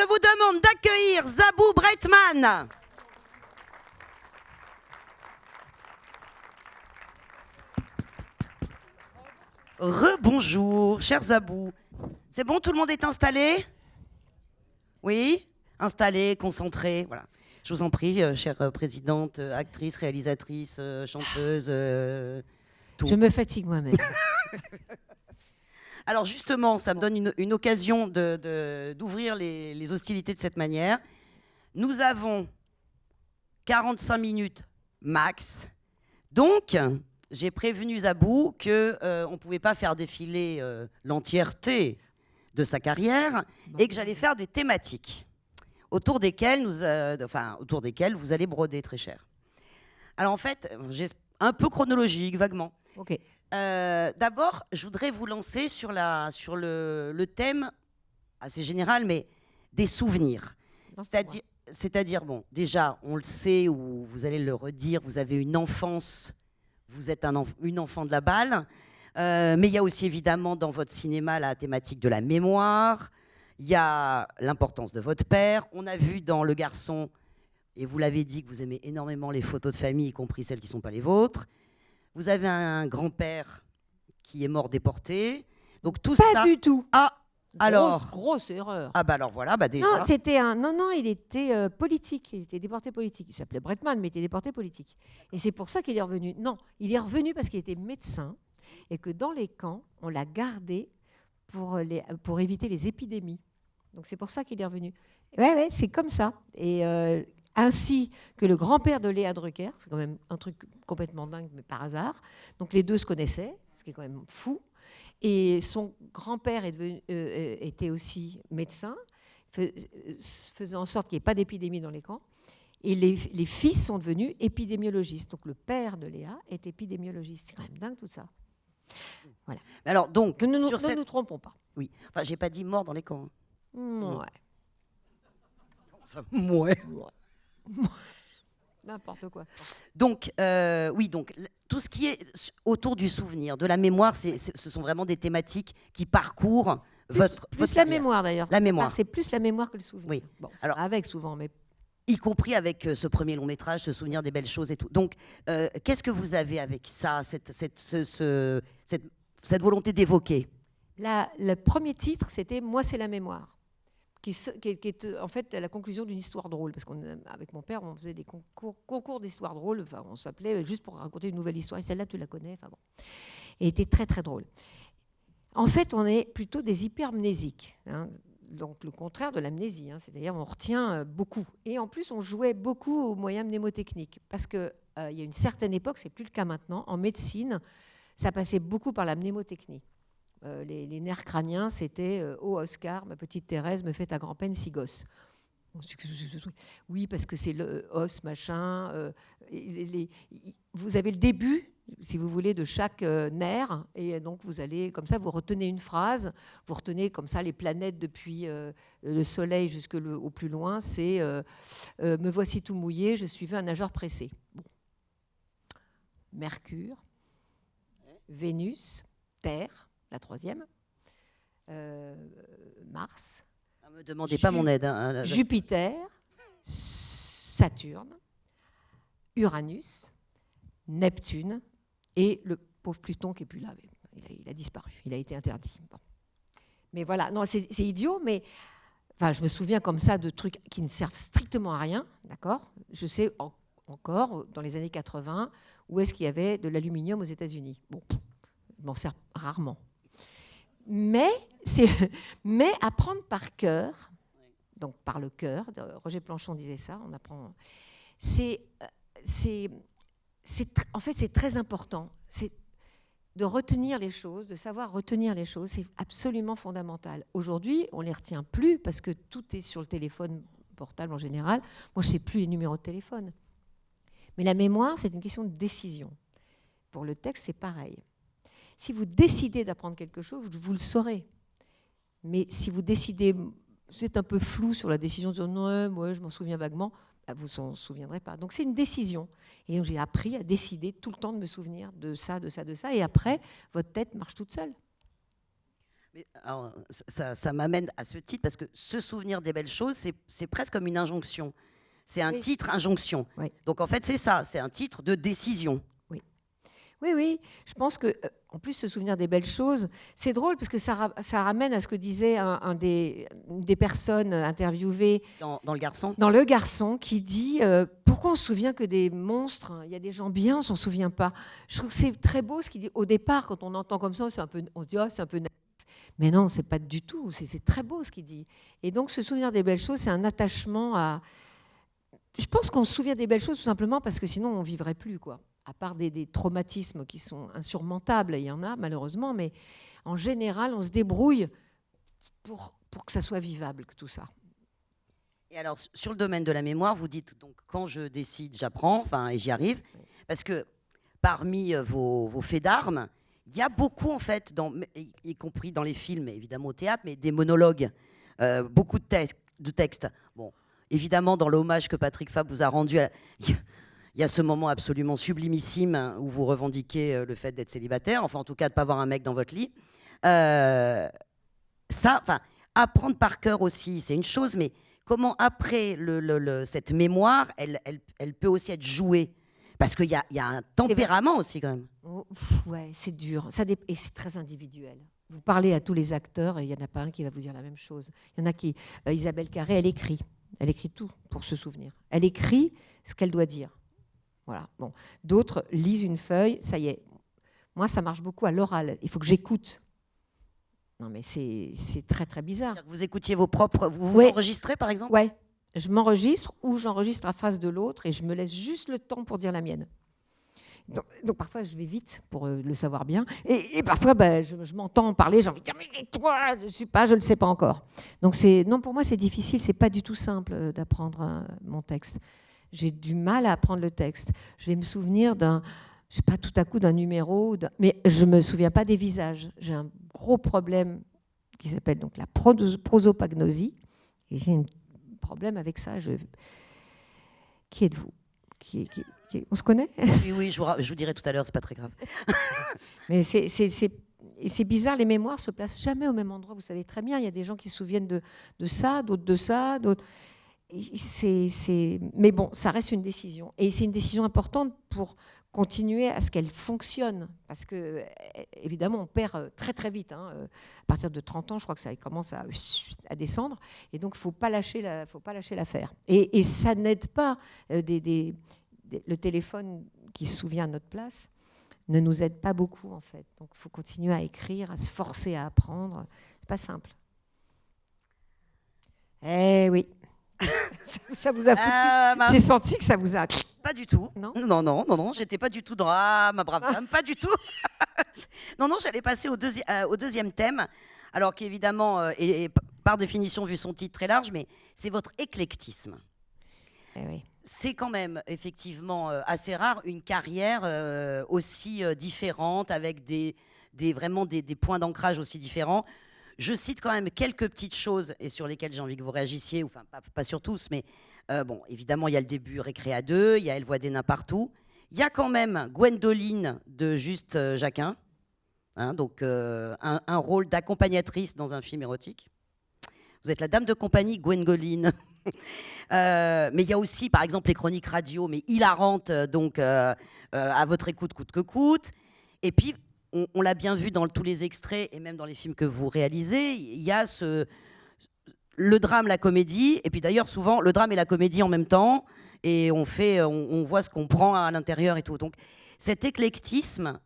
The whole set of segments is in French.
je vous demande d'accueillir Zabou Breitman. Rebonjour, cher Zabou. C'est bon, tout le monde est installé? Oui? Installé, concentré, voilà. Je vous en prie, chère présidente, actrice, réalisatrice, chanteuse, tout. Je me fatigue moi-même. Alors justement, ça me donne une occasion d'ouvrir les hostilités de cette manière. Nous avons 45 minutes max. Donc, j'ai prévenu Zabou qu'on ne pouvait pas faire défiler l'entièreté de sa carrière et que j'allais faire des thématiques autour desquelles vous allez broder très cher. Alors en fait, un peu chronologique, vaguement. Ok. D'abord, je voudrais vous lancer sur le thème assez général, mais des souvenirs. C'est-à-dire, bon, déjà, on le sait, ou vous allez le redire, vous avez une enfance, vous êtes une enfant de la balle, mais il y a aussi évidemment dans votre cinéma la thématique de la mémoire, il y a l'importance de votre père. On a vu dans Le Garçon, et vous l'avez dit, que vous aimez énormément les photos de famille, y compris celles qui ne sont pas les vôtres. Vous avez un grand-père qui est mort déporté. Donc tout ça. Pas du tout. Ah, alors. Grosse erreur. Ah bah alors voilà, bah déjà. Non, il était politique. Il était déporté politique. Il s'appelait Breitman, mais il était déporté politique. Et c'est pour ça qu'il est revenu. Non, il est revenu parce qu'il était médecin et que dans les camps, on l'a gardé pour éviter les épidémies. Donc c'est pour ça qu'il est revenu. Ouais, c'est comme ça. Et ainsi que le grand-père de Léa Drucker, c'est quand même un truc complètement dingue, mais par hasard. Donc les deux se connaissaient, ce qui est quand même fou. Et son grand-père était aussi médecin, faisait en sorte qu'il n'y ait pas d'épidémie dans les camps. Et les fils sont devenus épidémiologistes. Donc le père de Léa est épidémiologiste. C'est quand même dingue tout ça. Voilà. Alors donc, ne nous trompons pas. Oui. Enfin, j'ai pas dit mort dans les camps. Ouais. Ouais. N'importe quoi. Donc, oui, donc tout ce qui est autour du souvenir, de la mémoire, ce sont vraiment des thématiques qui parcourent votre la mémoire d'ailleurs. La mémoire. C'est plus la mémoire que le souvenir. Oui. Bon, alors avec souvent, mais y compris avec ce premier long métrage, ce souvenir des belles choses et tout. Donc, qu'est-ce que vous avez avec ça, cette volonté d'évoquer? Le premier titre, c'était Moi, c'est la mémoire. Qui est en fait la conclusion d'une histoire drôle, parce qu'avec mon père, on faisait des concours d'histoires drôles, enfin, on s'appelait juste pour raconter une nouvelle histoire, et celle-là, tu la connais, enfin bon. Et était très, très drôle. En fait, on est plutôt des hypermnésiques, hein, donc le contraire de l'amnésie, hein, c'est-à-dire on retient beaucoup. Et en plus, on jouait beaucoup aux moyens mnémotechniques, parce qu'il y a une certaine époque, c'est plus le cas maintenant, en médecine, ça passait beaucoup par la mnémotechnie. Les nerfs crâniens, c'était oh Oscar, ma petite Thérèse me fait à grand-peine 6 gosses. Oui, parce que c'est le os, machin. Vous avez le début, si vous voulez, de chaque nerf. Et donc, vous allez, comme ça, vous retenez une phrase. Vous retenez comme ça les planètes depuis le soleil jusqu'au plus loin. C'est me voici tout mouillé, je suis vu un nageur pressé. Bon. Mercure, Vénus, Terre. La troisième, Mars. Ne me demandez pas mon aide. Hein. Jupiter, Saturne, Uranus, Neptune et le pauvre Pluton qui n'est plus là. Il a disparu, il a été interdit. Bon. Mais voilà, non, c'est idiot, mais enfin, je me souviens comme ça de trucs qui ne servent strictement à rien, d'accord ? Je sais encore, dans les années 80, où est-ce qu'il y avait de l'aluminium aux États-Unis. Bon, je m'en sers rarement. Mais apprendre par cœur, donc par le cœur, Roger Planchon disait ça, on apprend. En fait, c'est très important. C'est de retenir les choses, de savoir retenir les choses, c'est absolument fondamental. Aujourd'hui, on ne les retient plus parce que tout est sur le téléphone portable en général. Moi, je ne sais plus les numéros de téléphone. Mais la mémoire, c'est une question de décision. Pour le texte, c'est pareil. Si vous décidez d'apprendre quelque chose, vous le saurez. Mais si vous décidez, vous êtes un peu flou sur la décision, de dire non, moi je m'en souviens vaguement, vous ne s'en souviendrez pas. Donc c'est une décision. Et j'ai appris à décider tout le temps de me souvenir de ça, de ça, de ça. Et après, votre tête marche toute seule. Mais alors, ça m'amène à ce titre, parce que se souvenir des belles choses, c'est presque comme une injonction. C'est un Oui. titre injonction. Oui. Donc en fait, c'est ça, c'est un titre de décision. Oui, oui. Je pense que, en plus, se souvenir des belles choses, c'est drôle parce que ça ramène à ce que disait des personnes interviewées Dans Le Garçon. dans Le Garçon, qui dit pourquoi on se souvient que des monstres. Il y a des gens bien, on s'en souvient pas. Je trouve que c'est très beau ce qu'il dit. Au départ, quand on entend comme ça, on se dit c'est un peu naïf. Mais non, c'est pas du tout. C'est très beau ce qu'il dit. Et donc, se souvenir des belles choses, c'est un attachement à. Je pense qu'on se souvient des belles choses tout simplement parce que sinon on vivrait plus, quoi. À part des traumatismes qui sont insurmontables, il y en a malheureusement, mais en général, on se débrouille pour que ça soit vivable, tout ça. Et alors, sur le domaine de la mémoire, vous dites donc quand je décide, j'apprends, et j'y arrive, parce que parmi vos faits d'armes, il y a beaucoup en fait, y compris dans les films, évidemment au théâtre, mais des monologues, beaucoup de textes. Bon, évidemment, dans l'hommage que Patrick Fabre vous a rendu, il y a ce moment absolument sublimissime où vous revendiquez le fait d'être célibataire, enfin en tout cas de ne pas avoir un mec dans votre lit. Apprendre par cœur aussi, c'est une chose, mais comment après cette mémoire, elle peut aussi être jouée? Parce qu'il y a un tempérament aussi quand même. Oh, ouais, c'est dur. Et c'est très individuel. Vous parlez à tous les acteurs et il n'y en a pas un qui va vous dire la même chose. Il y en a qui... Isabelle Carré, elle écrit. Elle écrit tout pour se souvenir. Elle écrit ce qu'elle doit dire. Voilà. Bon. D'autres lisent une feuille, ça y est. Moi, ça marche beaucoup à l'oral. Il faut que j'écoute. Non, mais c'est très, très bizarre. Vous écoutiez vos propres... Vous Ouais. enregistrez, par exemple? Ouais. Je m'enregistre ou j'enregistre la face de l'autre et je me laisse juste le temps pour dire la mienne. Donc parfois, je vais vite pour le savoir bien. Et parfois, je m'entends parler, j'ai envie de dire « Mais toi, je ne le sais pas encore ». Donc non, pour moi, c'est difficile. Ce n'est pas du tout simple d'apprendre mon texte. J'ai du mal à apprendre le texte. Je vais me souvenir je sais pas, tout à coup d'un numéro, mais je ne me souviens pas des visages. J'ai un gros problème qui s'appelle donc la prosopagnosie. Et j'ai un problème avec ça. Qui êtes-vous? On se connaît? Oui, je vous dirai tout à l'heure, c'est pas très grave. Mais c'est bizarre, les mémoires se placent jamais au même endroit. Vous savez très bien, il y a des gens qui se souviennent de ça, d'autres de ça, d'autres. Mais bon, ça reste une décision. Et c'est une décision importante pour continuer à ce qu'elle fonctionne. Parce que, évidemment, on perd très, très vite. À partir de 30 ans, je crois que ça commence à descendre. Et donc, il ne faut pas lâcher l'affaire. Et ça n'aide pas. Le téléphone qui se souvient à notre place ne nous aide pas beaucoup, en fait. Donc, il faut continuer à écrire, à se forcer à apprendre. C'est pas simple. Eh oui. Ça vous a foutu. J'ai senti que ça vous a... Pas du tout. Non, j'étais pas du tout dans ma brave dame, pas du tout. Non, j'allais passer au deuxième thème, alors qui évidemment est par définition, vu son titre, très large, mais c'est votre éclectisme. Eh oui. C'est quand même effectivement assez rare une carrière aussi différente, avec vraiment des points d'ancrage aussi différents. Je cite quand même quelques petites choses et sur lesquelles j'ai envie que vous réagissiez, enfin pas sur tous, mais bon, évidemment, il y a le début Récré à deux, il y a Elle voit des nains partout. Il y a quand même Gwendoline de Juste Jacquin, donc un rôle d'accompagnatrice dans un film érotique. Vous êtes la dame de compagnie Gwendoline. Mais il y a aussi, par exemple, les chroniques radio, mais hilarantes, donc à votre écoute coûte que coûte. Et puis, on l'a bien vu dans tous les extraits et même dans les films que vous réalisez, il y a le drame, la comédie, et puis d'ailleurs souvent le drame et la comédie en même temps, et on voit ce qu'on prend à l'intérieur et tout. Donc cet éclectisme,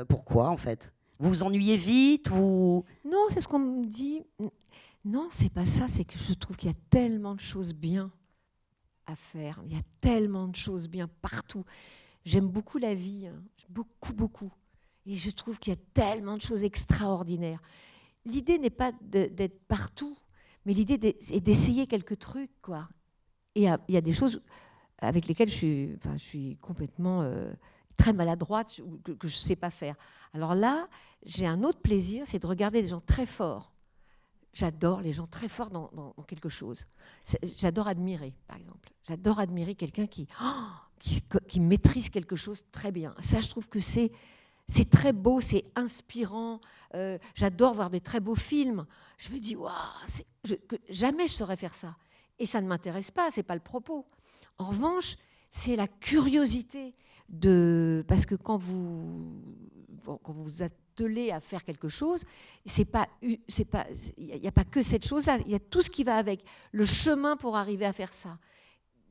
pourquoi en fait? Vous vous ennuyez vite ou... Non, c'est ce qu'on me dit. Non, c'est pas ça, c'est que je trouve qu'il y a tellement de choses bien à faire, il y a tellement de choses bien partout. J'aime beaucoup la vie, beaucoup, beaucoup. Et je trouve qu'il y a tellement de choses extraordinaires. L'idée n'est pas d'être partout, mais l'idée est d'essayer quelques trucs, quoi. Et il y a des choses avec lesquelles je suis complètement très maladroite, que je ne sais pas faire. Alors là, j'ai un autre plaisir, c'est de regarder des gens très forts. J'adore les gens très forts dans quelque chose. J'adore admirer, par exemple. J'adore admirer quelqu'un qui maîtrise quelque chose très bien. Ça, je trouve que c'est c'est très beau, c'est inspirant. J'adore voir des très beaux films. Je me dis, waouh, jamais je saurais faire ça. Et ça ne m'intéresse pas, c'est pas le propos. En revanche, c'est la curiosité parce que quand vous attelez à faire quelque chose, il n'y a pas que cette chose-là, il y a tout ce qui va avec, le chemin pour arriver à faire ça.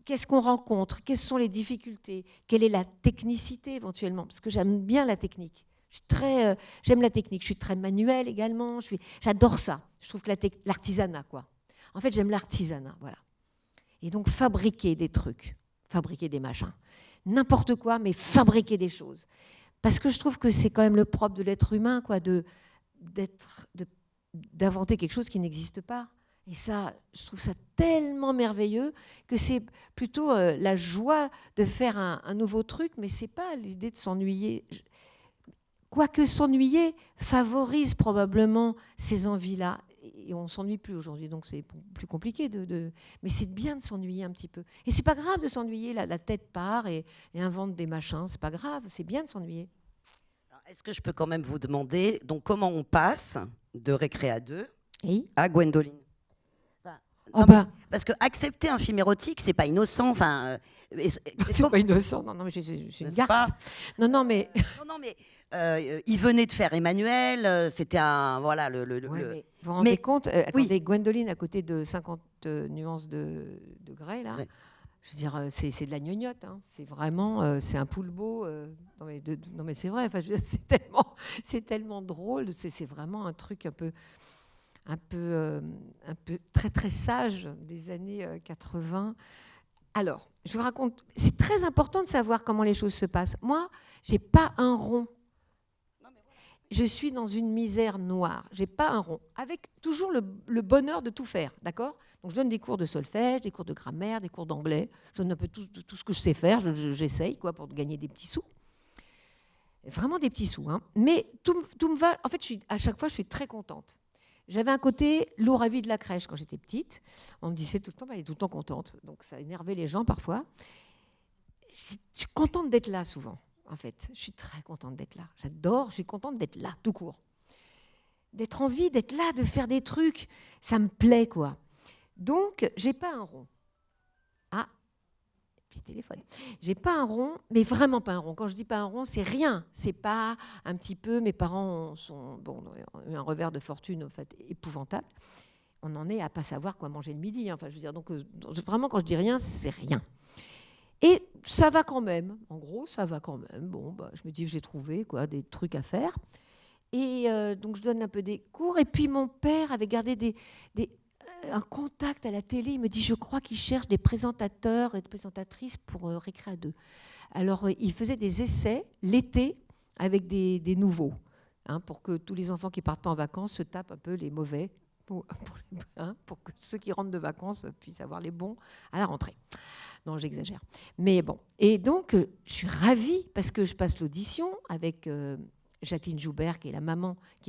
Qu'est-ce qu'on rencontre? Quelles sont les difficultés? Quelle est la technicité éventuellement? Parce que j'aime bien la technique. J'aime la technique. Je suis très manuelle également. J'adore ça. Je trouve que l'artisanat, quoi. En fait, j'aime l'artisanat, voilà. Et donc, fabriquer des trucs, fabriquer des machins. N'importe quoi, mais fabriquer des choses. Parce que je trouve que c'est quand même le propre de l'être humain, quoi, d'inventer quelque chose qui n'existe pas. Et ça, je trouve ça tellement merveilleux que c'est plutôt la joie de faire un nouveau truc, mais c'est pas l'idée de s'ennuyer. Quoique s'ennuyer favorise probablement ces envies-là. Et on ne s'ennuie plus aujourd'hui, donc c'est plus compliqué. Mais c'est bien de s'ennuyer un petit peu. Et c'est pas grave de s'ennuyer, la tête part et invente des machins, c'est pas grave, c'est bien de s'ennuyer. Est-ce que je peux quand même vous demander donc, comment on passe de Récréa 2 à Gwendoline? Parce que accepter un film érotique, c'est pas innocent. Enfin, c'est pas innocent. Non, mais je suis une garce. Non, mais il venait de faire Emmanuel. C'était un voilà Mais vous vous rendez compte? Attendez, Gwendoline à côté de 50 nuances de grès là. Oui. Je veux dire, c'est de la gnognotte. Hein. C'est vraiment, c'est un poulpeau. Non mais c'est vrai. Enfin, c'est tellement drôle. C'est vraiment un truc un peu très très sage des années 80. Alors, je vous raconte, c'est très important de savoir comment les choses se passent. Moi, j'ai pas un rond. Je suis dans une misère noire. J'ai pas un rond, avec toujours le bonheur de tout faire, d'accord? Donc je donne des cours de solfège, des cours de grammaire, des cours d'anglais. Je donne un peu tout ce que je sais faire. J'essaye quoi pour gagner des petits sous. Vraiment des petits sous, hein. Mais tout me va. En fait, à chaque fois, je suis très contente. J'avais un côté lourd à vie de la crèche quand j'étais petite. On me disait tout le temps, elle est tout le temps contente. Donc ça énervait les gens parfois. Je suis contente d'être là souvent, en fait. Je suis très contente d'être là. J'adore, je suis contente d'être là, tout court. D'être en vie, d'être là, de faire des trucs, ça me plaît, quoi. Donc, j'ai pas un rond. Ah, petit téléphone. J'ai pas un rond, mais vraiment pas un rond. Quand je dis pas un rond, c'est rien. C'est pas un petit peu. Mes parents ont eu un revers de fortune en fait épouvantable. On en est à pas savoir quoi manger le midi. Enfin, je veux dire, donc vraiment quand je dis rien, c'est rien. Et ça va quand même. En gros, ça va quand même. Bon, je me dis j'ai trouvé quoi des trucs à faire. Et donc je donne un peu des cours. Et puis mon père avait gardé un contact à la télé. Il me dit, je crois qu'il cherche des présentateurs et des présentatrices pour Récréa 2. Alors, il faisait des essais l'été avec des nouveaux, hein, pour que tous les enfants qui ne partent pas en vacances se tapent un peu les mauvais, pour que ceux qui rentrent de vacances puissent avoir les bons à la rentrée. Non, j'exagère. Mais bon. Et donc, je suis ravie parce que je passe l'audition avec Jacqueline Joubert, qui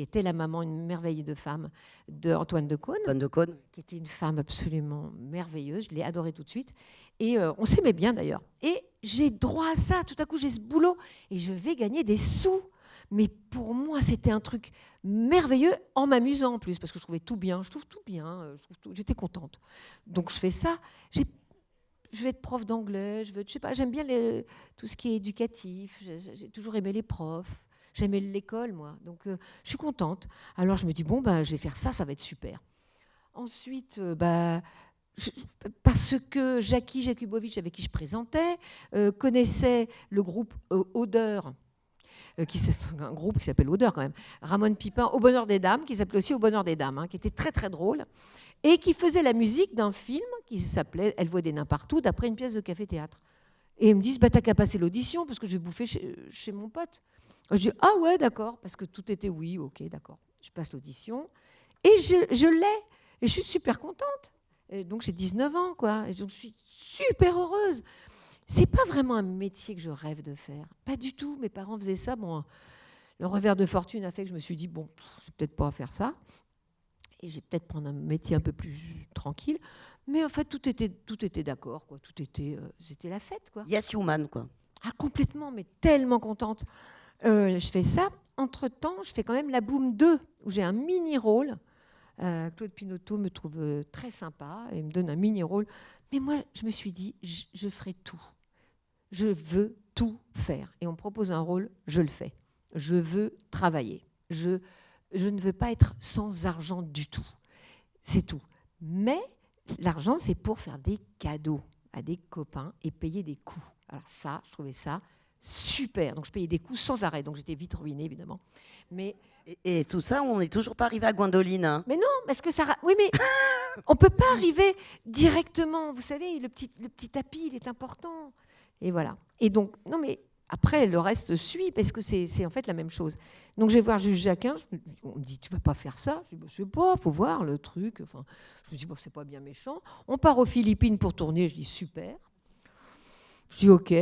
était la maman, une merveille de femme d'Antoine Decaune, qui était une femme absolument merveilleuse. Je l'ai adorée tout de suite. Et on s'aimait bien d'ailleurs. Et j'ai droit à ça. Tout à coup, j'ai ce boulot et je vais gagner des sous. Mais pour moi, c'était un truc merveilleux en m'amusant en plus, parce que je trouvais tout bien. Je trouve tout bien. J'étais contente. Donc, je fais ça. Je vais être prof d'anglais. Je sais pas, j'aime bien tout ce qui est éducatif. J'ai toujours aimé les profs. J'aimais l'école, moi. Donc, je suis contente. Alors, je me dis, bon, je vais faire ça, ça va être super. Ensuite, parce que Jackie Jakubowicz, avec qui je présentais, connaissait le groupe Odeur, un groupe qui s'appelle Odeur quand même. Ramon Pipin, Au Bonheur des Dames, qui s'appelait aussi Au Bonheur des Dames, hein, qui était très, très drôle, et qui faisait la musique d'un film qui s'appelait Elle voit des nains partout, d'après une pièce de café-théâtre. Et ils me disent, t'as qu'à passer l'audition, parce que je vais bouffer chez mon pote. Je dis, ah ouais, d'accord, parce que tout était oui, ok, d'accord. Je passe l'audition et je l'ai. Et je suis super contente. Et donc j'ai 19 ans, quoi. Et donc je suis super heureuse. C'est pas vraiment un métier que je rêve de faire. Pas du tout. Mes parents faisaient ça. Bon, le revers de fortune a fait que je me suis dit, bon, je vais peut-être pas faire ça. Et j'ai peut-être prendre un métier un peu plus tranquille. Mais en fait, tout était d'accord, quoi. C'était la fête, quoi. Yes, human, quoi. Ah, complètement, mais tellement contente. Je fais ça. Entre-temps, je fais quand même La Boum 2, où j'ai un mini-rôle. Claude Pinoteau me trouve très sympa et me donne un mini-rôle. Mais moi, je me suis dit, je ferai tout. Je veux tout faire. Et on me propose un rôle, je le fais. Je veux travailler. Je ne veux pas être sans argent du tout. C'est tout. Mais l'argent, c'est pour faire des cadeaux à des copains et payer des coûts. Alors ça, je trouvais ça super. Donc je payais des coûts sans arrêt. Donc j'étais vite ruinée, évidemment. Mais Et tout ça, on n'est toujours pas arrivé à Gwendoline. Hein. non, parce que ça... Oui, mais on ne peut pas arriver directement. Vous savez, le petit tapis, il est important. Et voilà. Et donc, non, mais après, le reste suit, parce que c'est en fait la même chose. Donc, je vais voir Juge Jacquin. On me dit, tu ne vas pas faire ça. Je dis, je sais pas, il faut voir le truc. Enfin, je me dis, bon, c'est pas bien méchant. On part aux Philippines pour tourner. Je dis, super. Je dis, OK.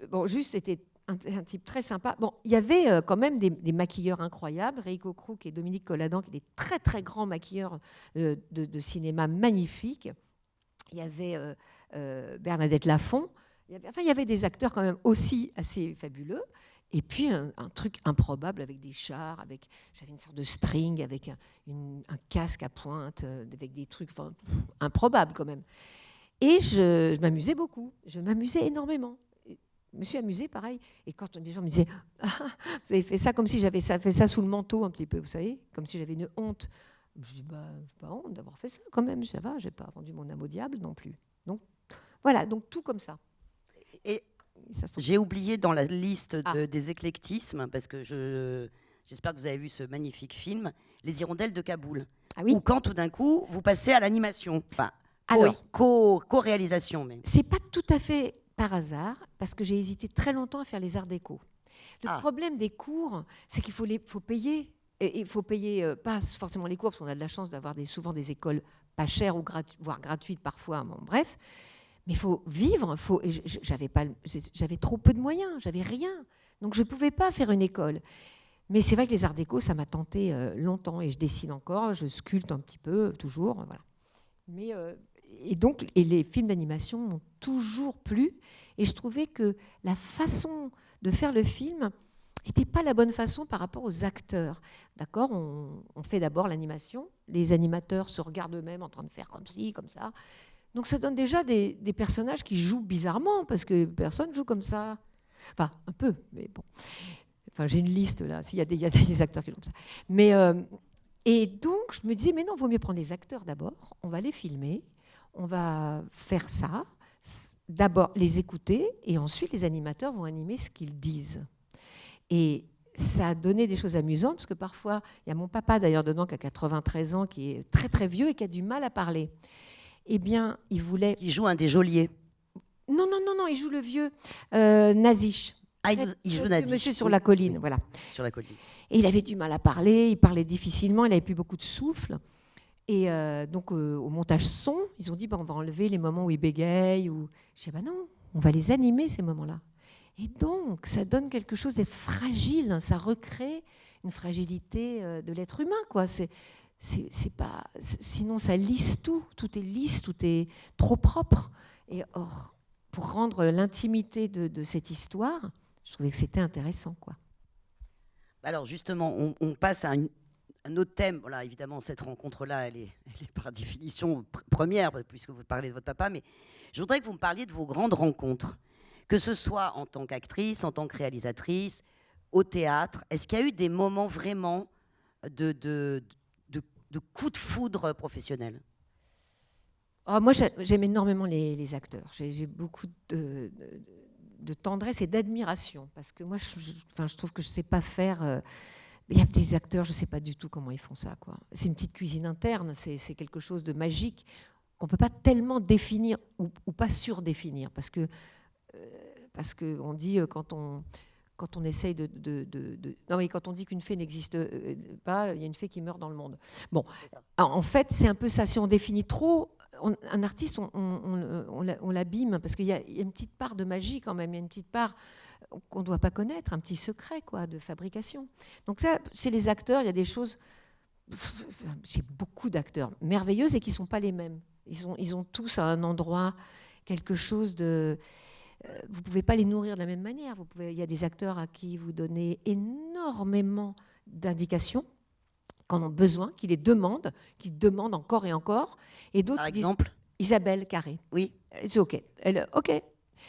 Bon, juste, c'était un type très sympa. Bon, il y avait quand même des maquilleurs incroyables. Reiko Crook et Dominique Colladan, qui étaient des très, très grands maquilleurs de cinéma magnifiques. Il y avait Bernadette Lafont. Il y avait des acteurs quand même aussi assez fabuleux. Et puis un truc improbable avec des chars, j'avais une sorte de string avec un casque à pointe, avec des trucs improbables quand même. Et je m'amusais beaucoup, je m'amusais énormément. Je me suis amusée, pareil. Et quand des gens me disaient ah, vous avez fait ça comme si j'avais fait ça sous le manteau un petit peu, vous savez, comme si j'avais une honte. Je dis, pas honte d'avoir fait ça quand même, ça va, je n'ai pas vendu mon âme au diable non plus. Donc voilà, donc tout comme ça. Et j'ai oublié dans la liste des éclectismes, parce que j'espère que vous avez vu ce magnifique film, Les Hirondelles de Kaboul, où quand tout d'un coup, vous passez à l'animation. Enfin, co-réalisation. Mais c'est pas tout à fait par hasard, parce que j'ai hésité très longtemps à faire les arts déco. Le problème des cours, c'est qu'il faut payer. Et il faut payer, pas forcément les cours, parce qu'on a de la chance d'avoir souvent des écoles pas chères, ou voire gratuites parfois, bon, bref. Mais il faut vivre, j'avais trop peu de moyens, j'avais rien. Donc je ne pouvais pas faire une école. Mais c'est vrai que les arts déco, ça m'a tenté longtemps, et je dessine encore, je sculpte un petit peu, toujours. Voilà. Mais, et les films d'animation m'ont toujours plu, et je trouvais que la façon de faire le film n'était pas la bonne façon par rapport aux acteurs. D'accord, on fait d'abord l'animation, les animateurs se regardent eux-mêmes en train de faire comme ci, comme ça. Donc ça donne déjà des personnages qui jouent bizarrement, parce que personne ne joue comme ça. Enfin, un peu, mais bon. Enfin, j'ai une liste là, il y a des acteurs qui jouent comme ça. Mais, et donc, je me disais, mais non, il vaut mieux prendre les acteurs d'abord, on va les filmer, on va faire ça, d'abord les écouter, et ensuite les animateurs vont animer ce qu'ils disent. Et ça a donné des choses amusantes, parce que parfois, il y a mon papa d'ailleurs dedans qui a 93 ans, qui est très très vieux et qui a du mal à parler. Eh bien, il voulait... Il joue un des geôliers. Non, il joue le vieux Nazish. Il joue Nazish. Monsieur sur la colline, voilà. Sur la colline. Et il avait du mal à parler, il parlait difficilement, il n'avait plus beaucoup de souffle. Et donc, au montage son, ils ont dit, on va enlever les moments où il bégaye. Je dis, non, on va les animer, ces moments-là. Et donc, ça donne quelque chose d'être fragile, ça recrée une fragilité de l'être humain, quoi. C'est pas, sinon ça lisse tout est lisse, tout est trop propre. Et or, pour rendre l'intimité de cette histoire, je trouvais que c'était intéressant, quoi. Alors justement, on passe à un autre thème. Voilà, évidemment, cette rencontre-là, elle est par définition première, puisque vous parlez de votre papa, mais je voudrais que vous me parliez de vos grandes rencontres, que ce soit en tant qu'actrice, en tant que réalisatrice, au théâtre. Est-ce qu'il y a eu des moments vraiment de coups de foudre professionnels? Moi, j'aime énormément les acteurs. J'ai beaucoup de tendresse et d'admiration, parce que moi, je trouve que je ne sais pas faire... Il y a des acteurs, je ne sais pas du tout comment ils font ça, quoi. C'est une petite cuisine interne, c'est quelque chose de magique qu'on ne peut pas tellement définir ou pas surdéfinir, parce que on dit quand on essaye non, mais quand on dit qu'une fée n'existe pas, il y a une fée qui meurt dans le monde. Bon, en fait, c'est un peu ça. Si on définit trop, un artiste, on l'abîme, parce qu'il y a une petite part de magie quand même, il y a une petite part qu'on ne doit pas connaître, un petit secret, quoi, de fabrication. Donc là, chez les acteurs, il y a des choses... J'ai beaucoup d'acteurs merveilleux et qui ne sont pas les mêmes. Ils ont tous à un endroit quelque chose de... vous ne pouvez pas les nourrir de la même manière. Il y a des acteurs à qui vous donnez énormément d'indications, qui en ont besoin, qui les demandent, qui demandent encore et encore. Et d'autres Par exemple, Isabelle Carré. oui. C'est OK. OK.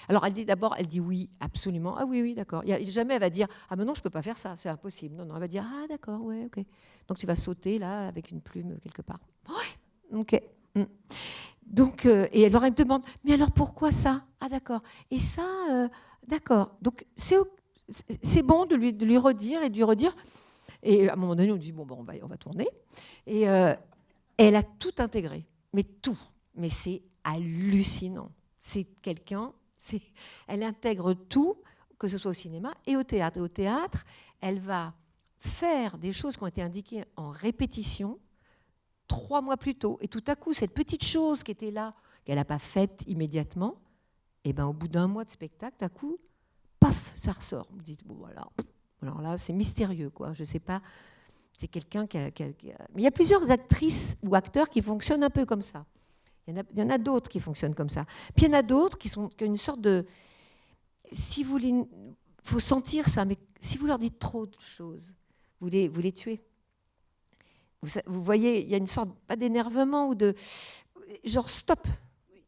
Alors, elle dit oui, absolument. Ah oui, oui, d'accord. Jamais elle va dire ah mais non, je peux pas faire ça, c'est impossible. Non, non, elle va dire ah d'accord, ouais, OK. Donc tu vas sauter là avec une plume quelque part. Ouais, OK. Donc et elle me demande mais alors pourquoi ça? Ah d'accord. Et ça, d'accord. Donc c'est bon de lui redire et de lui redire. Et à un moment donné, on dit bon, on va tourner. Et elle a tout intégré, mais tout. Mais c'est hallucinant. C'est quelqu'un. Elle intègre tout, que ce soit au cinéma et au théâtre. Et au théâtre, elle va faire des choses qui ont été indiquées en répétition 3 mois plus tôt. Et tout à coup, cette petite chose qui était là, qu'elle n'a pas faite immédiatement, et ben, au bout d'un mois de spectacle, tout à coup, paf, ça ressort. Vous dites, bon voilà, alors là, c'est mystérieux, quoi. Je ne sais pas, c'est quelqu'un qui a... Mais il y a plusieurs actrices ou acteurs qui fonctionnent un peu comme ça. Il y en a d'autres qui fonctionnent comme ça. Puis il y en a d'autres qui ont une sorte de... Il faut sentir ça, mais si vous leur dites trop de choses, vous les tuez. Vous voyez, il y a une sorte, pas d'énervement ou de... Genre, stop. Oui.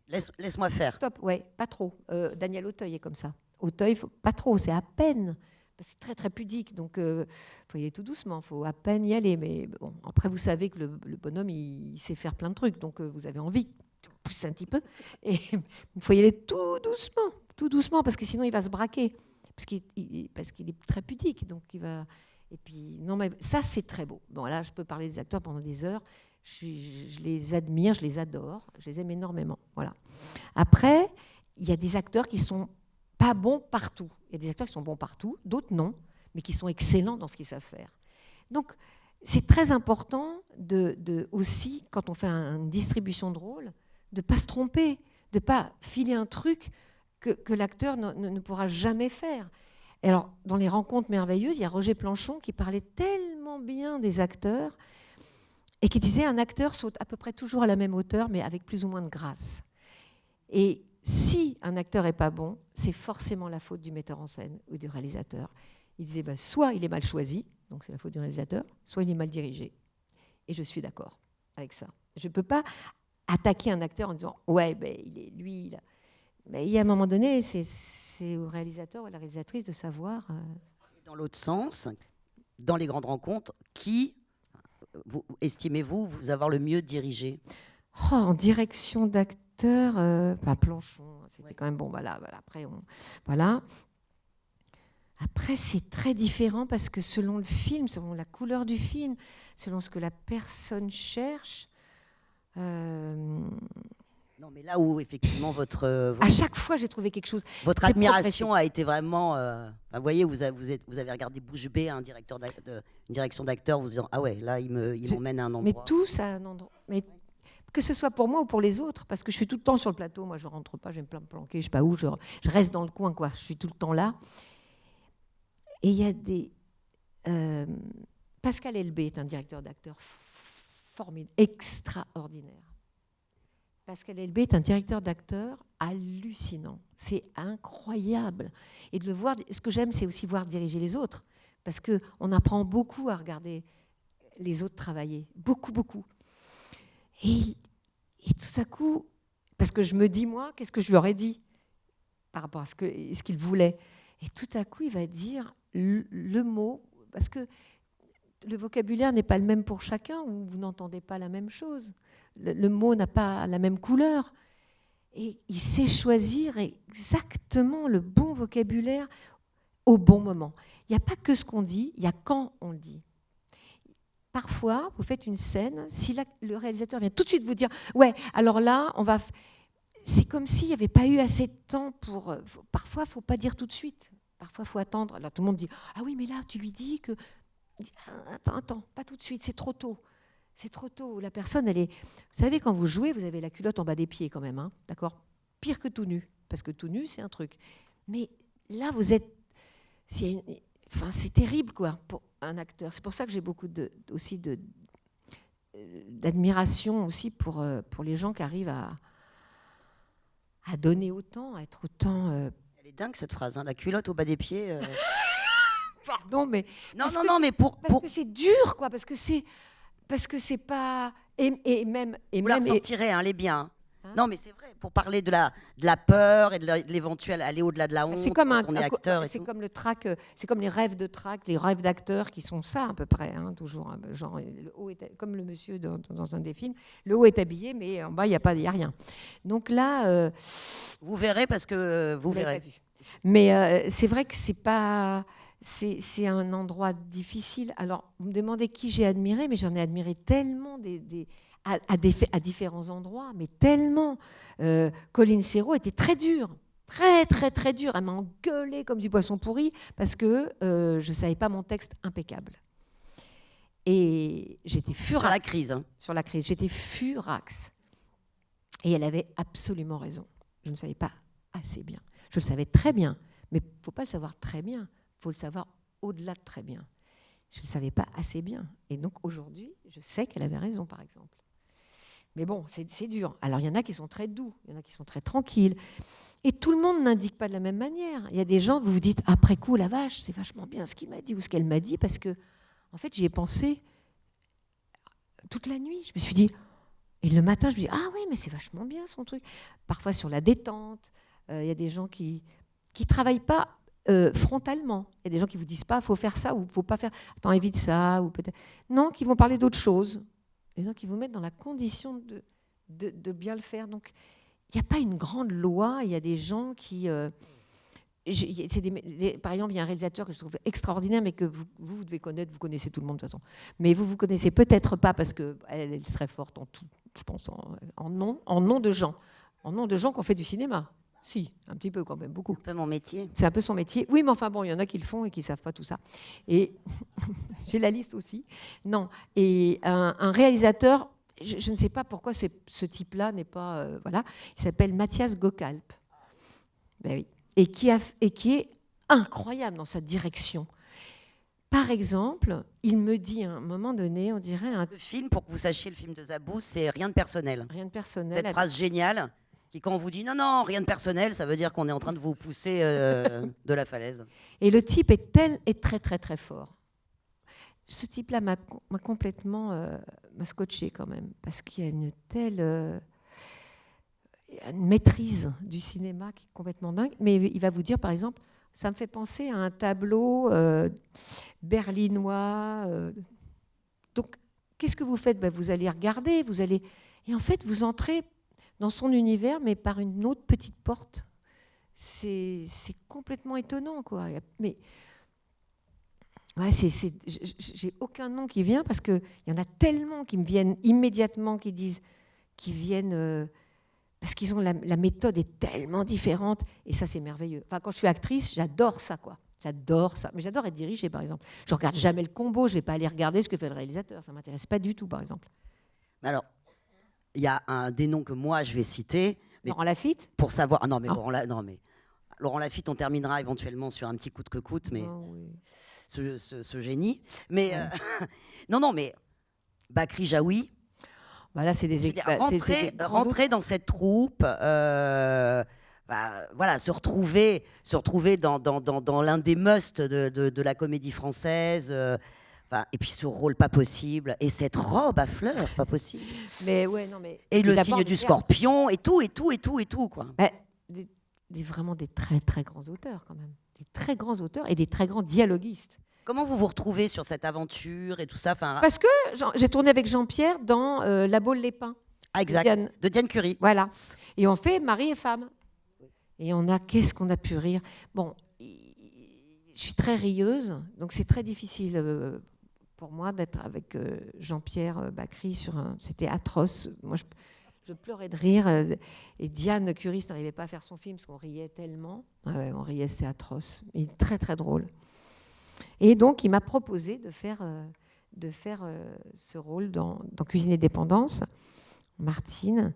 Laisse-moi faire. Stop, ouais, pas trop. Daniel Auteuil est comme ça. Auteuil, pas trop, c'est à peine. C'est très, très pudique, donc il faut y aller tout doucement, il faut à peine y aller. Mais bon, après, vous savez que le bonhomme, il sait faire plein de trucs, donc vous avez envie de pousser un petit peu. Et il faut y aller tout doucement, parce que sinon, il va se braquer, parce qu'il est très pudique. Donc il va... Et puis, non, mais ça, c'est très beau. Bon, là, je peux parler des acteurs pendant des heures. Je les admire, je les adore, je les aime énormément. Voilà. Après, il y a des acteurs qui sont pas bons partout. Il y a des acteurs qui sont bons partout, d'autres non, mais qui sont excellents dans ce qu'ils savent faire. Donc, c'est très important aussi, quand on fait une distribution de rôle, de ne pas se tromper, de ne pas filer un truc que l'acteur ne pourra jamais faire. Et alors, dans les rencontres merveilleuses, il y a Roger Planchon qui parlait tellement bien des acteurs et qui disait un acteur saute à peu près toujours à la même hauteur, mais avec plus ou moins de grâce. Et si un acteur n'est pas bon, c'est forcément la faute du metteur en scène ou du réalisateur. Il disait soit il est mal choisi, donc c'est la faute du réalisateur, soit il est mal dirigé. Et je suis d'accord avec ça. Je ne peux pas attaquer un acteur en disant ouais, ben, lui, il a... Mais il y a un moment donné, c'est au réalisateur ou à la réalisatrice de savoir. Dans l'autre sens, dans les grandes rencontres, qui estimez-vous vous avoir le mieux dirigé? En direction d'acteur, Planchon, c'était quand même bon. Voilà. Voilà. Après, c'est très différent parce que selon le film, selon la couleur du film, selon ce que la personne cherche. Non, mais là où effectivement à chaque fois, j'ai trouvé quelque chose. Votre admiration a été vraiment. Vous voyez, vous avez regardé Bouche bée, une direction d'acteur, vous disant ah ouais, là il m'emmène à un endroit. Mais tous à un endroit. Mais que ce soit pour moi ou pour les autres, parce que je suis tout le temps sur le plateau. Moi, je rentre pas, j'aime pas me planquer, je sais pas où. Je reste dans le coin, quoi. Je suis tout le temps là. Et il y a des. Pascal Elbé est un directeur d'acteur formidable, extraordinaire. Pascal Elbé est un directeur d'acteur hallucinant. C'est incroyable. Et de le voir, ce que j'aime, c'est aussi voir diriger les autres. Parce qu'on apprend beaucoup à regarder les autres travailler. Beaucoup, beaucoup. Et tout à coup, parce que je me dis, moi, qu'est-ce que je lui aurais dit par rapport à ce qu'il voulait. Et tout à coup, il va dire le mot, parce que le vocabulaire n'est pas le même pour chacun, ou vous n'entendez pas la même chose. Le mot n'a pas la même couleur. Et il sait choisir exactement le bon vocabulaire au bon moment. Il n'y a pas que ce qu'on dit, il y a quand on le dit. Parfois, vous faites une scène, si le réalisateur vient tout de suite vous dire « Ouais, alors là, on va... » C'est comme s'il n'y avait pas eu assez de temps pour... Parfois, il ne faut pas dire tout de suite. Parfois, il faut attendre. Alors, tout le monde dit « Ah oui, mais là, tu lui dis que... » Attends, pas tout de suite, c'est trop tôt. C'est trop tôt. La personne, elle est... Vous savez, quand vous jouez, vous avez la culotte en bas des pieds quand même, hein, d'accord ? Pire que tout nu, parce que tout nu, c'est un truc. Mais là, vous êtes... c'est terrible, quoi, pour un acteur. C'est pour ça que j'ai beaucoup d'admiration aussi pour les gens qui arrivent à à donner autant, à être autant... Elle est dingue cette phrase, hein, la culotte au bas des pieds. Pardon, mais... Non, parce non, que non, c'est- mais Parce que c'est dur, quoi, parce que c'est pas... Et même... vous la ressortirez, hein, elle est bien. Hein. Non, mais c'est vrai, pour parler de la peur et de l'éventuel aller au-delà de la honte C'est comme quand on est acteur et c'est tout. comme le trac, c'est comme les rêves de trac, les rêves d'acteurs qui sont ça à peu près, hein, toujours. Genre, le haut est, comme le monsieur dans un des films, le haut est habillé, mais en bas il y a rien. Donc là, Vous verrez parce que vous l'avez verrez. pas vu. Mais c'est vrai que c'est un endroit difficile. Alors vous me demandez qui j'ai admiré, mais j'en ai admiré tellement à différents endroits, mais tellement. Colline Serrault était très dure. Très, très, très dure. Elle m'a engueulée comme du poisson pourri parce que je ne savais pas mon texte impeccable. Et j'étais furax. Sur la crise. Hein. Sur la crise. J'étais furax. Et elle avait absolument raison. Je ne savais pas assez bien. Je le savais très bien, mais il ne faut pas le savoir très bien. Il faut le savoir au-delà de très bien. Je ne le savais pas assez bien. Et donc aujourd'hui, je sais qu'elle avait raison, par exemple. Mais bon, c'est dur. Alors, il y en a qui sont très doux, il y en a qui sont très tranquilles. Et tout le monde n'indique pas de la même manière. Il y a des gens, vous vous dites, après coup, la vache, c'est vachement bien ce qu'il m'a dit ou ce qu'elle m'a dit, parce que, en fait, j'y ai pensé toute la nuit. Je me suis dit, et le matin, je me dis, ah oui, mais c'est vachement bien son truc. Parfois sur la détente, il y a des gens qui ne travaillent pas frontalement. Il y a des gens qui ne vous disent pas, il faut faire ça ou il ne faut pas faire, attends, évite ça, ou peut-être. Non, qui vont parler d'autre chose. Et donc, ils vous mettent dans la condition de bien le faire. Donc, il n'y a pas une grande loi. Il y a des gens qui... par exemple, il y a un réalisateur que je trouve extraordinaire, mais que vous devez connaître, vous connaissez tout le monde de toute façon. Mais vous connaissez peut-être pas parce qu'elle est très forte en tout, je pense, en nom de gens. En nom de gens qui ont fait du cinéma. Si, un petit peu quand même, beaucoup. C'est un peu mon métier. C'est un peu son métier. Oui, mais enfin bon, il y en a qui le font et qui ne savent pas tout ça. Et j'ai la liste aussi. Non. Et un réalisateur, je ne sais pas pourquoi ce type-là n'est pas... voilà. Il s'appelle Mathias Gokalp. Ben oui. Et qui est incroyable dans sa direction. Par exemple, il me dit à un moment donné, on dirait Le film, pour que vous sachiez, le film de Zabou, c'est rien de personnel. Rien de personnel. Cette phrase géniale, qui quand on vous dit non, rien de personnel, ça veut dire qu'on est en train de vous pousser de la falaise. Et le type est très, très, très fort. Ce type-là m'a complètement m'a scotché quand même, parce qu'il y a une telle... une maîtrise du cinéma qui est complètement dingue. Mais il va vous dire, par exemple, ça me fait penser à un tableau berlinois. Donc, qu'est-ce que vous faites ? Vous allez regarder, et en fait, vous entrez dans son univers, mais par une autre petite porte. C'est complètement étonnant, quoi. Mais ouais, j'ai aucun nom qui vient, parce qu'il y en a tellement qui me viennent immédiatement, qui viennent... parce qu'ils ont la méthode est tellement différente, et ça c'est merveilleux. Enfin, quand je suis actrice, j'adore ça, quoi. J'adore ça. Mais j'adore être dirigée, par exemple. Je regarde jamais le combo, je vais pas aller regarder ce que fait le réalisateur. Ça m'intéresse pas du tout, par exemple. Alors, il y a des noms que moi je vais citer. Laurent Lafitte. Pour savoir. Ah non, mais Ah. Laurent Lafitte, on terminera éventuellement sur un petit coup de que-coûte, mais Oh, oui. ce génie. Mais Ouais. non, mais Bakri Jaoui. Bah là, c'est des Rentrer dans cette troupe, voilà, se retrouver dans l'un des musts de la comédie française, et puis ce rôle pas possible, et cette robe à fleurs pas possible, Mais ouais, non, mais et le d'abord, signe du scorpion, et tout, quoi. Bah, vraiment des très très grands auteurs quand même, des très grands auteurs et des très grands dialoguistes. Comment vous vous retrouvez sur cette aventure et tout ça, Parce que j'ai tourné avec Jean-Pierre dans La Baule les Pins. exact, de Diane Curie. Voilà. Et on fait mari et femme. Et qu'est-ce qu'on a pu rire. Bon, je suis très rieuse, donc c'est très difficile pour moi d'être avec Jean-Pierre Bacri c'était atroce. Moi, je pleurais de rire. Et Diane Curie n'arrivait pas à faire son film parce qu'on riait tellement. Ouais, on riait, c'était atroce. Il est très, très drôle. Et donc, il m'a proposé de faire ce rôle dans Cuisine et Dépendance. Martine,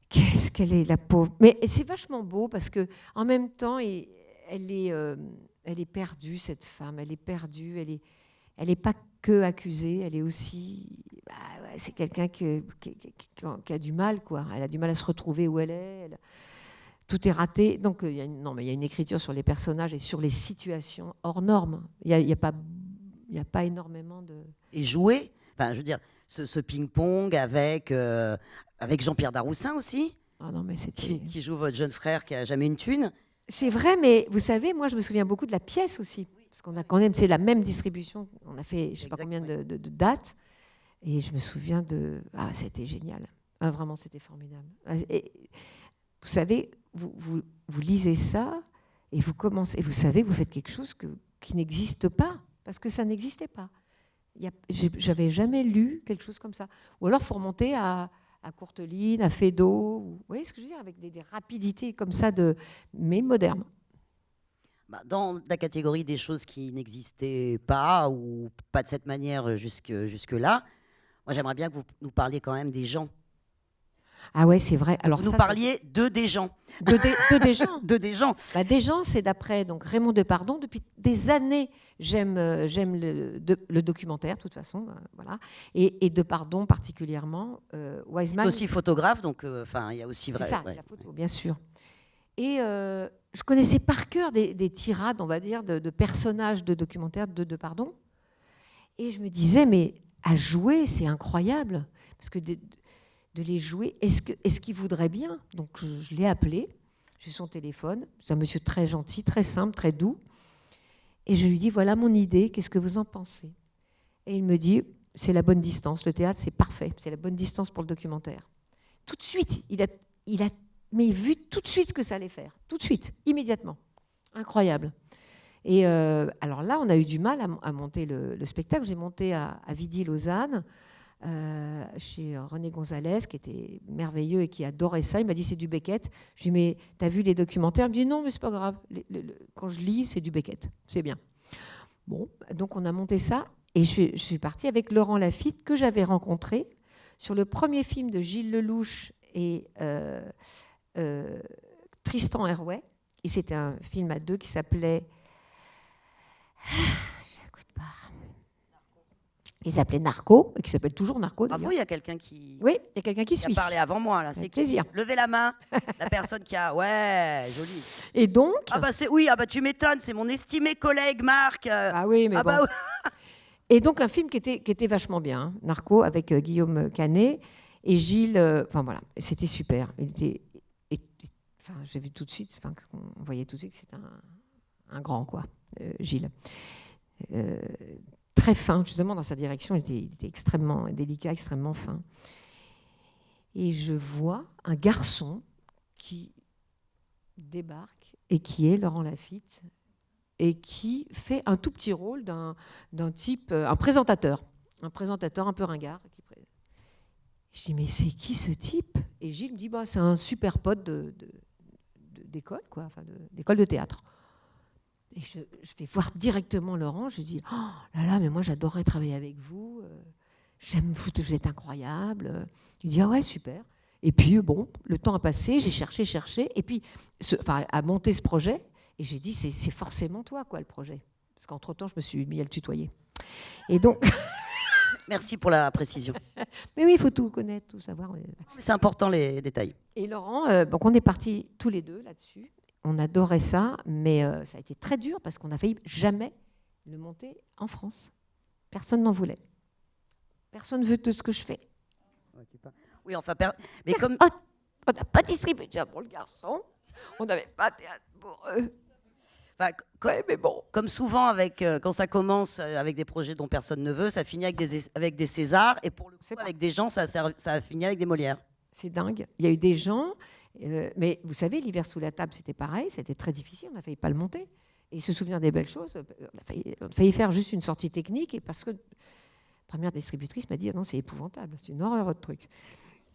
qu'est-ce qu'elle est, la pauvre. Mais c'est vachement beau parce qu'en même temps, elle est perdue, cette femme. Elle est perdue. Elle n'est pas que accusée. Elle est aussi... ouais, c'est quelqu'un qui a du mal, quoi. Elle a du mal à se retrouver où elle est. Tout est raté. Donc, il y a une écriture sur les personnages et sur les situations hors normes. Il y a pas énormément de... Et jouer, enfin, je veux dire, ce ping-pong avec Jean-Pierre Daroussin aussi, Ah non, mais qui joue votre jeune frère qui a jamais une thune. C'est vrai, mais vous savez, moi, je me souviens beaucoup de la pièce aussi. Parce qu'on a quand même, c'est la même distribution. On a fait, je ne sais pas combien de dates. Et je me souviens Ah, c'était génial. Ah, vraiment, c'était formidable. Et, vous savez, vous lisez ça et vous commencez, et vous savez que vous faites quelque chose qui n'existe pas. Parce que ça n'existait pas. J'avais jamais lu quelque chose comme ça. Ou alors, il faut remonter à Courteline, à Feydeau. Vous voyez ce que je veux dire? Avec des rapidités comme ça, mais modernes. Dans la catégorie des choses qui n'existaient pas ou pas de cette manière jusque-là, moi j'aimerais bien que vous nous parliez quand même des gens. Ah ouais, c'est vrai. Alors vous nous parliez de des gens. De des gens. De des gens. Des gens, c'est d'après donc Raymond Depardon. Depuis des années, j'aime le documentaire, de toute façon, voilà. Et Depardon particulièrement. Wiseman. Aussi photographe, donc il y a aussi vrai. C'est ça, la photo, bien sûr. Et je connaissais par cœur des tirades, on va dire, de personnages de documentaires de Depardon. Et je me disais, mais à jouer, c'est incroyable. Parce que de les jouer, est-ce qu'il voudrait bien? Donc je l'ai appelé, j'ai son téléphone. C'est un monsieur très gentil, très simple, très doux. Et je lui dis, voilà mon idée, qu'est-ce que vous en pensez? Et il me dit, c'est la bonne distance, le théâtre, c'est parfait. C'est la bonne distance pour le documentaire. Tout de suite, il a mais vu tout de suite ce que ça allait faire. Tout de suite, immédiatement. Incroyable. Et alors là, on a eu du mal à monter le spectacle. J'ai monté à Vidy-Lausanne, chez René Gonzalez, qui était merveilleux et qui adorait ça. Il m'a dit, c'est du Beckett. Je lui ai dit, mais t'as vu les documentaires? Il me dit, non, mais c'est pas grave. Quand je lis, c'est du Beckett. C'est bien. Bon, donc on a monté ça. Et je suis partie avec Laurent Lafitte, que j'avais rencontré sur le premier film de Gilles Lelouch et... Tristan Herway, et c'était un film à deux qui s'appelait Narco, et qui s'appelle toujours Narco. Bravo, il y a quelqu'un qui... Oui, il y a quelqu'un qui suit. a parlé avant moi, là. C'est plaisir. Levez la main, la personne qui a... Ouais, joli. Et donc... tu m'étonnes, c'est mon estimé collègue Marc. Ah oui, mais bon. Et donc un film qui était vachement bien, hein, Narco, avec Guillaume Canet et Gilles. Enfin voilà, c'était super. J'ai vu tout de suite, on voyait tout de suite que c'était un grand, quoi, Gilles. Très fin, justement, dans sa direction, il était extrêmement délicat, extrêmement fin. Et je vois un garçon qui débarque et qui est Laurent Lafitte et qui fait un tout petit rôle d'un type, un présentateur un peu ringard. Je dis, mais c'est qui ce type? Et Gilles me dit, c'est un super pote d'école, quoi, d'école de théâtre. Et je vais voir directement Laurent, je dis, oh là là, mais moi j'adorerais travailler avec vous, j'aime vous, vous êtes incroyable. Il dit, ah ouais, super. Et puis bon, le temps a passé, j'ai cherché, et puis à monter ce projet, et j'ai dit, c'est forcément toi, quoi, le projet. Parce qu'entre-temps, je me suis mis à le tutoyer. Et donc... Merci pour la précision. Mais oui, il faut tout connaître, tout savoir. C'est important, les détails. Et Laurent, donc on est partis tous les deux là-dessus. On adorait ça, mais ça a été très dur parce qu'on n'a failli jamais le monter en France. Personne n'en voulait. Personne ne veut de ce que je fais. Oui, enfin, mais comme... On n'a pas de distributeur pour le garçon, on n'avait pas de théâtre pour eux. Mais bon, comme souvent, quand ça commence avec des projets dont personne ne veut, ça finit avec des Césars, et pour le coup, avec des gens, ça a fini avec des Molières. C'est dingue. Il y a eu des gens, mais vous savez, l'hiver sous la table, c'était pareil, c'était très difficile, on n'a failli pas le monter. Et il se souvient des belles choses, on a failli faire juste une sortie technique, et parce que la première distributrice m'a dit, ah non, c'est épouvantable, c'est une horreur votre truc.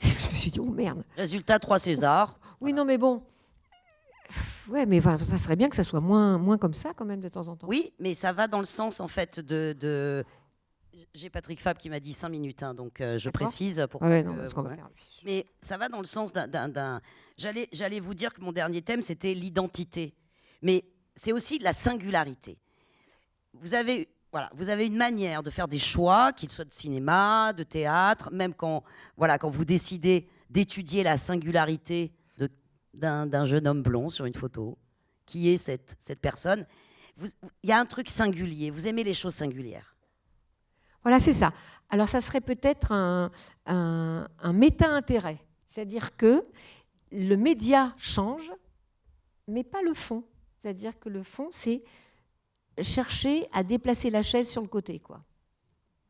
Je me suis dit, oh merde. Résultat, 3 Césars. Oui, non, mais bon... Ouais, mais ça serait bien que ça soit moins comme ça quand même de temps en temps. Oui, mais ça va dans le sens en fait de... J'ai Patrick Fabre qui m'a dit 5 minutes, hein, donc je précise. Pour ce qu'on va faire. Mais ça va dans le sens d'un... J'allais vous dire que mon dernier thème, c'était l'identité. Mais c'est aussi la singularité. Vous avez voilà, vous avez une manière de faire des choix, qu'ils soient de cinéma, de théâtre, même quand vous décidez d'étudier la singularité d'un jeune homme blond sur une photo, qui est cette personne. Il y a un truc singulier, vous aimez les choses singulières. Voilà, c'est ça. Alors, ça serait peut-être un méta-intérêt. C'est-à-dire que le média change, mais pas le fond. C'est-à-dire que le fond, c'est chercher à déplacer la chaise sur le côté, quoi.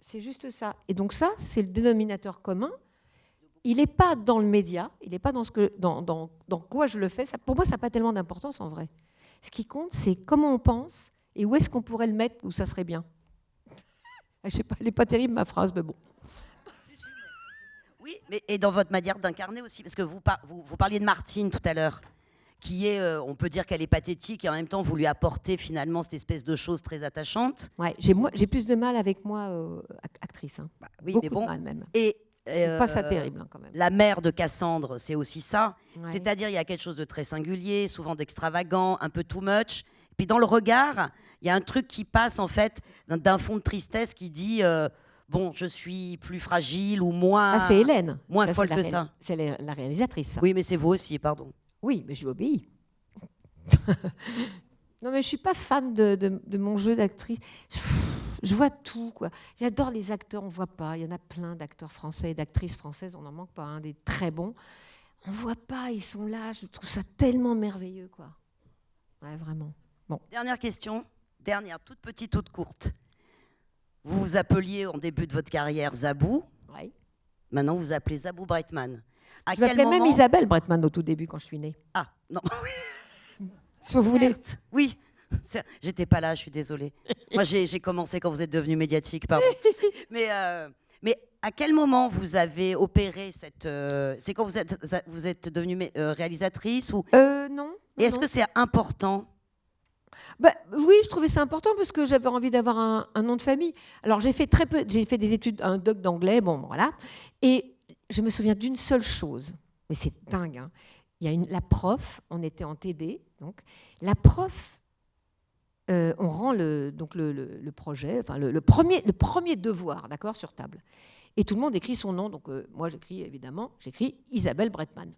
C'est juste ça. Et donc ça, c'est le dénominateur commun. Il n'est pas dans le média, il n'est pas dans quoi je le fais. Ça, pour moi, ça n'a pas tellement d'importance en vrai. Ce qui compte, c'est comment on pense et où est-ce qu'on pourrait le mettre où ça serait bien. Je sais pas, elle n'est pas terrible ma phrase, mais bon. Oui, mais et dans votre manière d'incarner aussi, parce que vous parliez de Martine tout à l'heure, qui est, on peut dire qu'elle est pathétique, et en même temps, vous lui apportez finalement cette espèce de chose très attachante. Ouais, j'ai plus de mal avec moi, actrice. Hein. Bah, oui, beaucoup mais bon. de mal même. Et c'est pas ça terrible, hein, quand même. La mère de Cassandre, c'est aussi ça. Ouais. C'est-à-dire, il y a quelque chose de très singulier, souvent d'extravagant, un peu too much. Puis dans le regard, il y a un truc qui passe en fait d'un fond de tristesse qui dit bon, je suis plus fragile ou moins. Ah, c'est Hélène. Moins ça, folle que ça. C'est la réalisatrice. Ça. Oui, mais c'est vous aussi, pardon. Oui, mais je lui obéis. Non, mais je suis pas fan de mon jeu d'actrice. Je vois tout, quoi. J'adore les acteurs, on voit pas. Il y en a plein d'acteurs français et d'actrices françaises, on n'en manque pas, hein, des très bons. On voit pas, ils sont là. Je trouve ça tellement merveilleux, quoi. Ouais, vraiment. Bon. Dernière question, toute petite, toute courte. Vous vous appeliez en début de votre carrière Zabou. Ouais. Maintenant, vous vous appelez Zabou Breitman. Je m'appelais même Isabelle Breitman au tout début quand je suis née. Ah, non. Si vous voulez. Oui. J'étais pas là, je suis désolée. Moi, j'ai commencé quand vous êtes devenue médiatique, pardon. Mais à quel moment vous avez opéré cette... c'est quand vous êtes devenue réalisatrice ou... Non. Et est-ce que c'est important? Bah, oui, je trouvais ça important parce que j'avais envie d'avoir un nom de famille. Alors, j'ai fait des études, un doc d'anglais, bon, voilà. Et je me souviens d'une seule chose, mais c'est dingue, hein. Il y a la prof, on était en TD, donc la prof, on rend le projet, enfin le premier devoir, d'accord, sur table. Et tout le monde écrit son nom, donc moi j'écris Isabelle Breitman.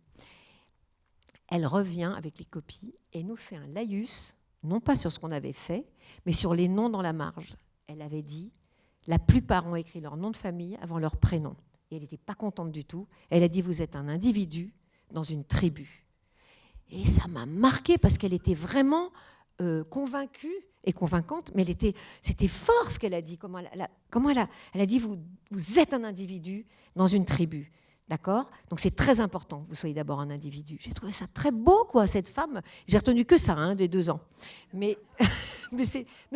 Elle revient avec les copies et nous fait un laïus, non pas sur ce qu'on avait fait, mais sur les noms dans la marge. Elle avait dit, la plupart ont écrit leur nom de famille avant leur prénom. Et elle n'était pas contente du tout. Elle a dit, vous êtes un individu dans une tribu. Et ça m'a marquée parce qu'elle était vraiment convaincue et convaincante, mais c'était fort ce qu'elle a dit. Comment elle a dit, vous êtes un individu dans une tribu. D'accord ? Donc c'est très important que vous soyez d'abord un individu. J'ai trouvé ça très beau, quoi, cette femme. J'ai retenu que ça, hein, des 2 ans. Mais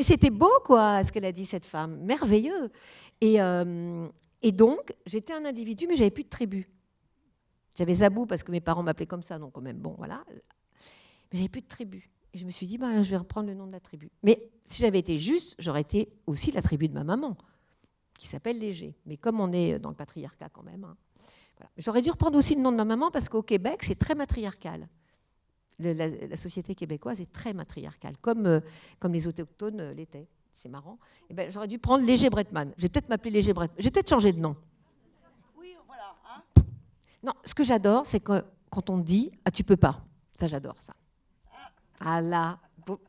c'était beau, quoi, ce qu'elle a dit, cette femme. Merveilleux. Et donc, j'étais un individu, mais j'avais plus de tribu. J'avais Zabou parce que mes parents m'appelaient comme ça, donc quand même, bon, voilà. Mais j'avais plus de tribu. Et je me suis dit, je vais reprendre le nom de la tribu. Mais si j'avais été juste, j'aurais été aussi la tribu de ma maman, qui s'appelle Léger. Mais comme on est dans le patriarcat quand même, hein, voilà. J'aurais dû reprendre aussi le nom de ma maman parce qu'au Québec, c'est très matriarcal. La société québécoise est très matriarcale, comme les autochtones l'étaient. C'est marrant. Et ben, j'aurais dû prendre Léger Breitman. J'ai peut-être m'appeler Léger Breitman. J'ai peut-être changé de nom. Oui, voilà. Hein. Non, ce que j'adore, c'est que quand on dit « Ah, tu peux pas », ça j'adore ça. Ah là,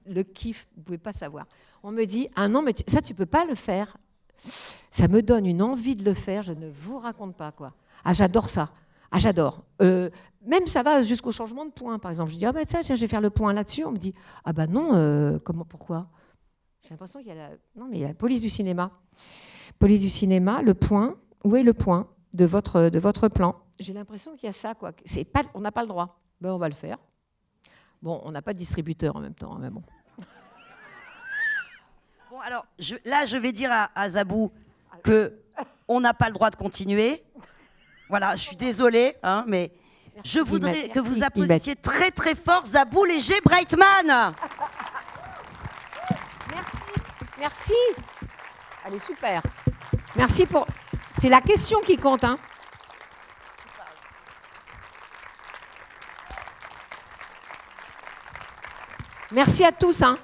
le kiff, vous ne pouvez pas savoir. On me dit « Ah non, mais ça tu peux pas le faire ». Ça me donne une envie de le faire, je ne vous raconte pas, quoi. Ah, j'adore ça. Ah, j'adore. Même ça va jusqu'au changement de point, par exemple. Je dis « Ah ben tiens, je vais faire le point là-dessus ». On me dit « Ah ben non, pourquoi ?» J'ai l'impression qu'il y a il y a la police du cinéma. Police du cinéma, le point, où est le point de votre plan? J'ai l'impression qu'il y a ça, quoi. On n'a pas le droit. Ben, on va le faire. Bon, on n'a pas de distributeur en même temps, mais bon. Bon, alors, je vais dire à Zabou qu'on n'a pas le droit de continuer. Voilà, je suis désolée, hein, mais je voudrais que vous applaudissiez très très fort Zabou Léger Breitman. Merci. Elle est super. Merci pour... C'est la question qui compte, hein. Merci à tous, hein.